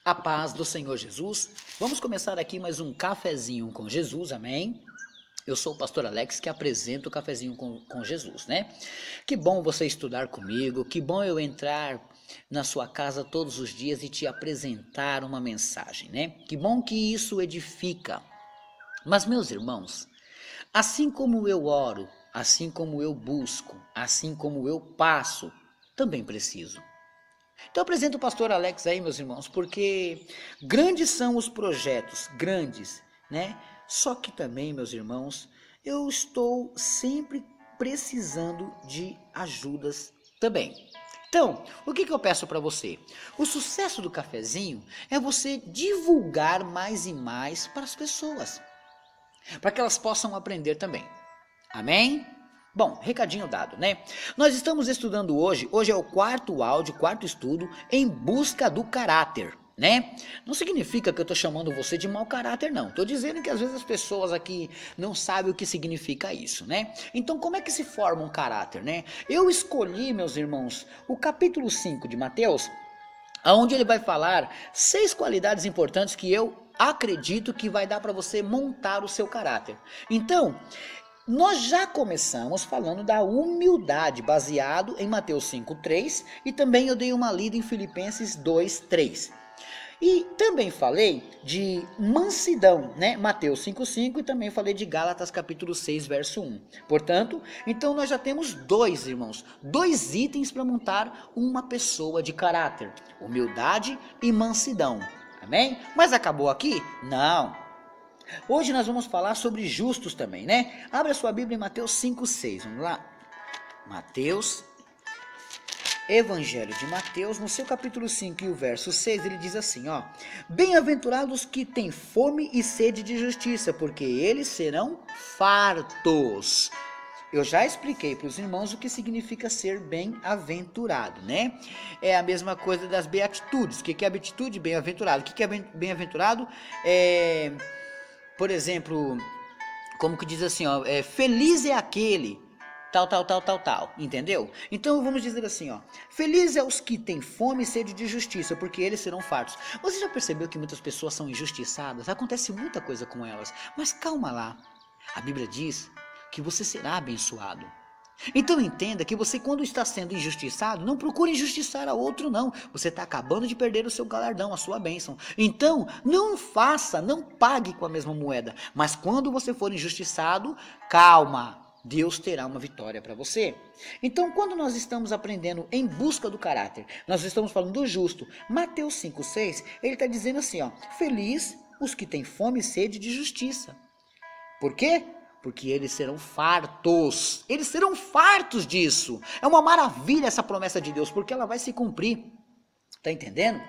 A paz do Senhor Jesus. Vamos começar aqui mais um cafezinho com Jesus, amém? Eu sou o pastor Alex que apresento o cafezinho com Jesus, né? Que bom você estudar comigo, que bom eu entrar na sua casa todos os dias e te apresentar uma mensagem, né? Que bom que isso edifica. Mas meus irmãos, assim como eu oro, assim como eu busco, assim como eu passo, também preciso. Então eu apresento o pastor Alex aí, meus irmãos, porque grandes são os projetos, grandes, né? Só que também, meus irmãos, eu estou sempre precisando de ajudas também. Então, o que eu peço para você? O sucesso do cafezinho é você divulgar mais e mais para as pessoas, para que elas possam aprender também. Amém? Bom, recadinho dado, né? Nós estamos estudando hoje é o quarto áudio, quarto estudo, em busca do caráter, né? Não significa que eu estou chamando você de mau caráter, não. Estou dizendo que às vezes as pessoas aqui não sabem o que significa isso, né? Então, como é que se forma um caráter, né? Eu escolhi, meus irmãos, o capítulo 5 de Mateus, onde ele vai falar 6 qualidades importantes que eu acredito que vai dar para você montar o seu caráter. Então, nós já começamos falando da humildade, baseado em Mateus 5:3, e também eu dei uma lida em Filipenses 2:3. E também falei de mansidão, né? Mateus 5:5, e também falei de Gálatas capítulo 6, verso 1. Portanto, então nós já temos dois, irmãos, dois itens para montar uma pessoa de caráter: humildade e mansidão. Amém? Mas acabou aqui? Não. Hoje nós vamos falar sobre justos também, né? Abra a sua Bíblia em Mateus 5:6. Vamos lá? Mateus, Evangelho de Mateus, no seu capítulo 5 e o verso 6, ele diz assim, ó: Bem-aventurados que têm fome e sede de justiça, porque eles serão fartos. Eu já expliquei para os irmãos o que significa ser bem-aventurado, né? É a mesma coisa das beatitudes. O que é beatitude? Bem-aventurado. O que é bem-aventurado? Por exemplo, como que diz assim, ó, feliz é aquele, tal, entendeu? Então vamos dizer assim, ó, feliz é os que têm fome e sede de justiça, porque eles serão fartos. Você já percebeu que muitas pessoas são injustiçadas? Acontece muita coisa com elas, mas calma lá, a Bíblia diz que você será abençoado. Então entenda que você, quando está sendo injustiçado, não procure injustiçar a outro, não. Você está acabando de perder o seu galardão, a sua bênção. Então não faça, não pague com a mesma moeda. Mas quando você for injustiçado, calma, Deus terá uma vitória para você. Então, quando nós estamos aprendendo em busca do caráter, nós estamos falando do justo. Mateus 5:6, ele está dizendo assim, ó: feliz os que têm fome e sede de justiça. Por quê? Porque eles serão fartos. Eles serão fartos disso. É uma maravilha essa promessa de Deus, porque ela vai se cumprir. Tá entendendo?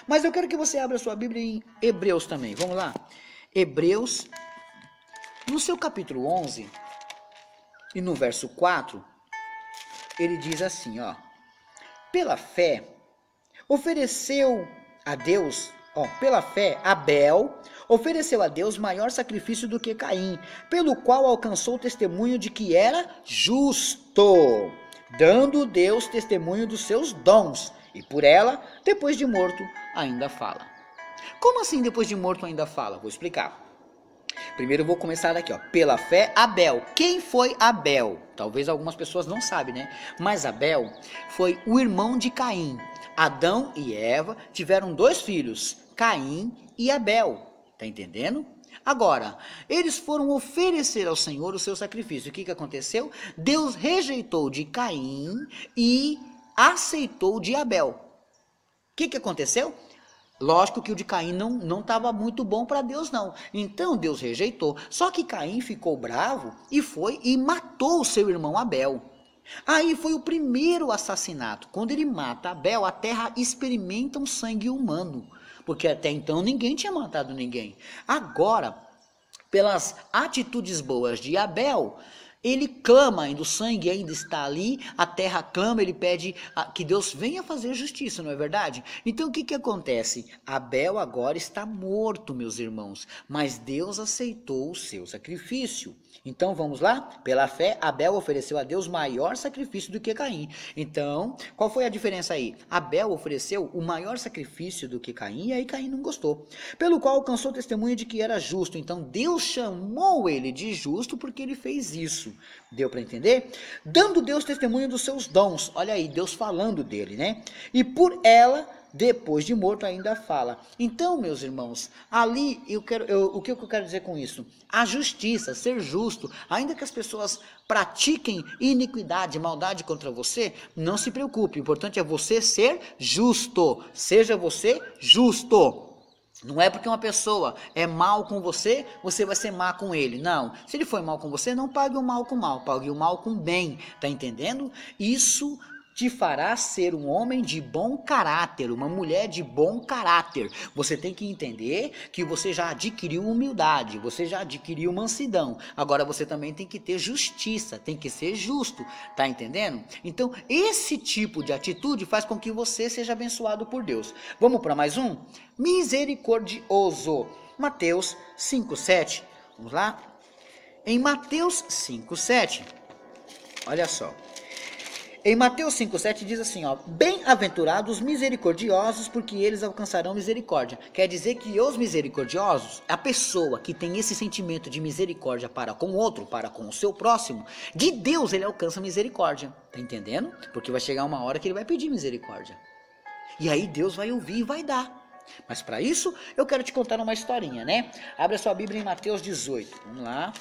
Mas eu quero que você abra sua Bíblia em Hebreus também. Vamos lá. Hebreus, no seu capítulo 11, e no verso 4, ele diz assim, ó: pela fé, ofereceu a Deus, pela fé, Abel ofereceu a Deus maior sacrifício do que Caim, pelo qual alcançou o testemunho de que era justo, dando Deus testemunho dos seus dons, e por ela, depois de morto, ainda fala. Como assim depois de morto ainda fala? Vou explicar. Primeiro eu vou começar aqui, ó. Pela fé, Abel. Quem foi Abel? Talvez algumas pessoas não sabem, né? Mas Abel foi o irmão de Caim. Adão e Eva tiveram 2 filhos, Caim e Abel. Tá entendendo? Agora, eles foram oferecer ao Senhor o seu sacrifício. O que aconteceu? Deus rejeitou de Caim e aceitou de Abel. O que aconteceu? Lógico que o de Caim não estava muito bom para Deus, não. Então Deus rejeitou. Só que Caim ficou bravo e foi e matou o seu irmão Abel. Aí foi o primeiro assassinato. Quando ele mata Abel, a terra experimenta um sangue humano, porque até então ninguém tinha matado ninguém. Agora, pelas atitudes boas de Abel, ele clama ainda, o sangue ainda está ali, a terra clama, ele pede que Deus venha fazer justiça, não é verdade? Então o que acontece? Abel agora está morto, meus irmãos, mas Deus aceitou o seu sacrifício. Então vamos lá? Pela fé, Abel ofereceu a Deus maior sacrifício do que Caim. Então, qual foi a diferença aí? Abel ofereceu o maior sacrifício do que Caim, e aí Caim não gostou. Pelo qual alcançou testemunho de que era justo. Então Deus chamou ele de justo porque ele fez isso. Deu para entender? Dando Deus testemunho dos seus dons. Olha aí, Deus falando dele, né? E por ela, depois de morto, ainda fala. Então, meus irmãos, ali o que eu quero dizer com isso? A justiça, ser justo, ainda que as pessoas pratiquem iniquidade, maldade contra você, não se preocupe, o importante é você ser justo. Seja você justo. Não é porque uma pessoa é mal com você, você vai ser má com ele. Não. Se ele foi mal com você, não pague o mal com mal, pague o mal com bem. Tá entendendo? Isso te fará ser um homem de bom caráter, uma mulher de bom caráter. Você tem que entender que você já adquiriu humildade, você já adquiriu mansidão. Agora você também tem que ter justiça, tem que ser justo, tá entendendo? Então, esse tipo de atitude faz com que você seja abençoado por Deus. Vamos para mais um? Misericordioso. Mateus 5:7. Vamos lá? Em Mateus 5:7, olha só. Em Mateus 5:7 diz assim, ó, bem-aventurados os misericordiosos, porque eles alcançarão misericórdia. Quer dizer que os misericordiosos, a pessoa que tem esse sentimento de misericórdia para com o outro, para com o seu próximo, de Deus ele alcança misericórdia. Tá entendendo? Porque vai chegar uma hora que ele vai pedir misericórdia. E aí Deus vai ouvir e vai dar. Mas para isso, eu quero te contar uma historinha, né? Abre a sua Bíblia em Mateus 18. Vamos lá.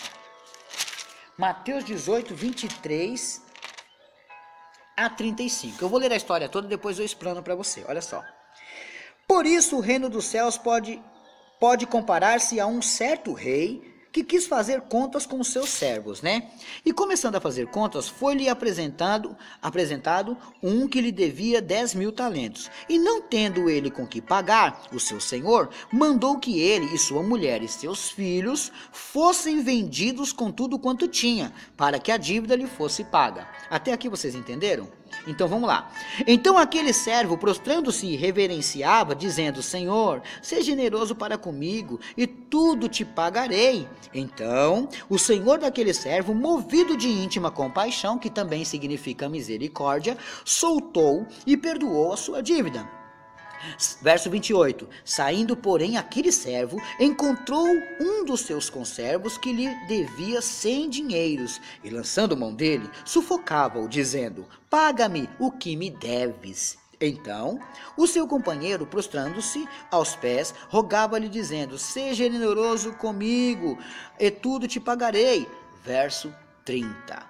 Mateus 18, 23 a 35. Eu vou ler a história toda e depois eu explano para você. Olha só. Por isso o reino dos céus pode comparar-se a um certo rei que quis fazer contas com os seus servos, né? E começando a fazer contas, foi-lhe apresentado um que lhe devia 10.000 talentos. E não tendo ele com que pagar, o seu senhor mandou que ele e sua mulher e seus filhos fossem vendidos com tudo quanto tinha, para que a dívida lhe fosse paga. Até aqui vocês entenderam? Então vamos lá. Então aquele servo, prostrando-se, reverenciava, dizendo, Senhor, seja generoso para comigo, e tudo te pagarei. Então o senhor daquele servo, movido de íntima compaixão, que também significa misericórdia, soltou e perdoou a sua dívida. Verso 28, saindo porém aquele servo, encontrou um dos seus conservos que lhe devia 100 dinheiros, e lançando mão dele, sufocava-o, dizendo, paga-me o que me deves. Então, o seu companheiro, prostrando-se aos pés, rogava-lhe, dizendo, seja generoso comigo, e tudo te pagarei. Verso 30.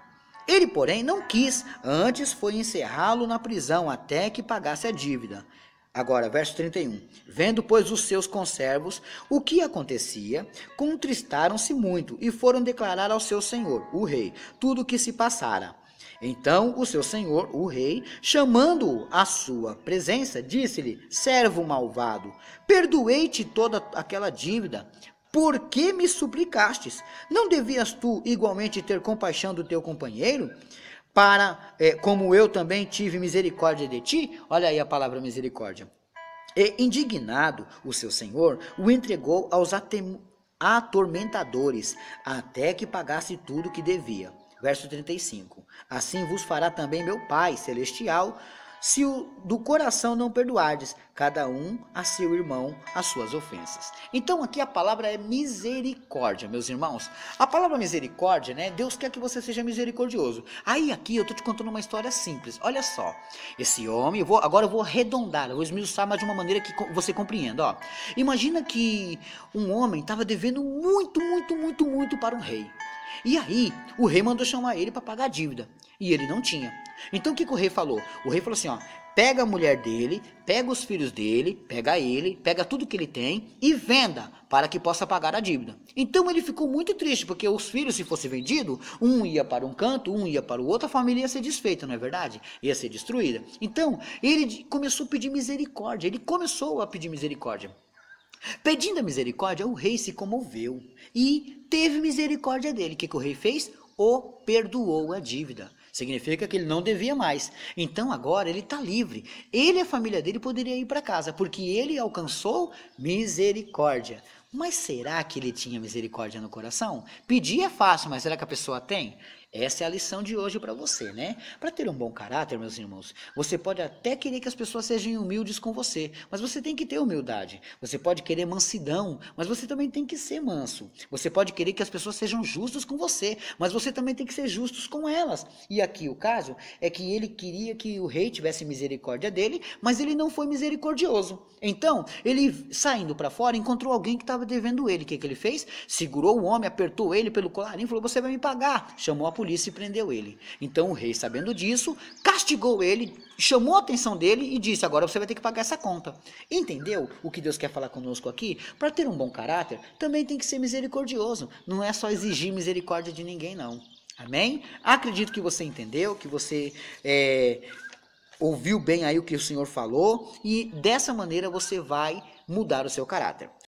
Ele, porém, não quis, antes foi encerrá-lo na prisão, até que pagasse a dívida. Agora, verso 31. Vendo, pois, os seus conservos o que acontecia, contristaram-se muito e foram declarar ao seu senhor, o rei, tudo o que se passara. Então, o seu senhor, o rei, chamando-o à sua presença, disse-lhe, servo malvado, perdoei-te toda aquela dívida. Por que me suplicastes? Não devias tu igualmente ter compaixão do teu companheiro? Como eu também tive misericórdia de ti, olha aí a palavra misericórdia. E indignado o seu senhor, o entregou aos atormentadores, até que pagasse tudo que devia. Verso 35. Assim vos fará também meu Pai celestial, se do coração não perdoardes, cada um a seu irmão as suas ofensas. Então aqui a palavra é misericórdia, meus irmãos. A palavra misericórdia, né? Deus quer que você seja misericordioso. Aí aqui eu estou te contando uma história simples. Olha só, esse homem, agora eu vou arredondar, eu vou esmiuçar, mas de uma maneira que você compreenda. Ó. Imagina que um homem estava devendo muito para um rei. E aí o rei mandou chamar ele para pagar a dívida. E ele não tinha. Então o que o rei falou? O rei falou assim, ó, pega a mulher dele, pega os filhos dele, pega ele, pega tudo que ele tem e venda para que possa pagar a dívida. Então ele ficou muito triste, porque os filhos, se fosse vendido, um ia para um canto, um ia para o outro, a família ia ser desfeita, não é verdade? Ia ser destruída. Então ele começou a pedir misericórdia, Pedindo a misericórdia, o rei se comoveu e teve misericórdia dele. O que o rei fez? o perdoou a dívida. Significa que ele não devia mais. Então agora ele está livre. Ele e a família dele poderiam ir para casa, porque ele alcançou misericórdia. Mas será que ele tinha misericórdia no coração? Pedir é fácil, mas será que a pessoa tem? Essa é a lição de hoje para você, né? Para ter um bom caráter, meus irmãos, você pode até querer que as pessoas sejam humildes com você, mas você tem que ter humildade. Você pode querer mansidão, mas você também tem que ser manso. Você pode querer que as pessoas sejam justas com você, mas você também tem que ser justos com elas. E aqui o caso é que ele queria que o rei tivesse misericórdia dele, mas ele não foi misericordioso. Então, ele saindo para fora, encontrou alguém que estava devendo ele. O que ele fez? Segurou o homem, apertou ele pelo colarinho e falou: você vai me pagar. Chamou a polícia e prendeu ele. Então o rei, sabendo disso, castigou ele, chamou a atenção dele e disse: agora você vai ter que pagar essa conta. Entendeu o que Deus quer falar conosco aqui? Para ter um bom caráter, também tem que ser misericordioso. Não é só exigir misericórdia de ninguém, não. Amém? Acredito que você entendeu, que você ouviu bem aí o que o Senhor falou, e dessa maneira você vai mudar o seu caráter.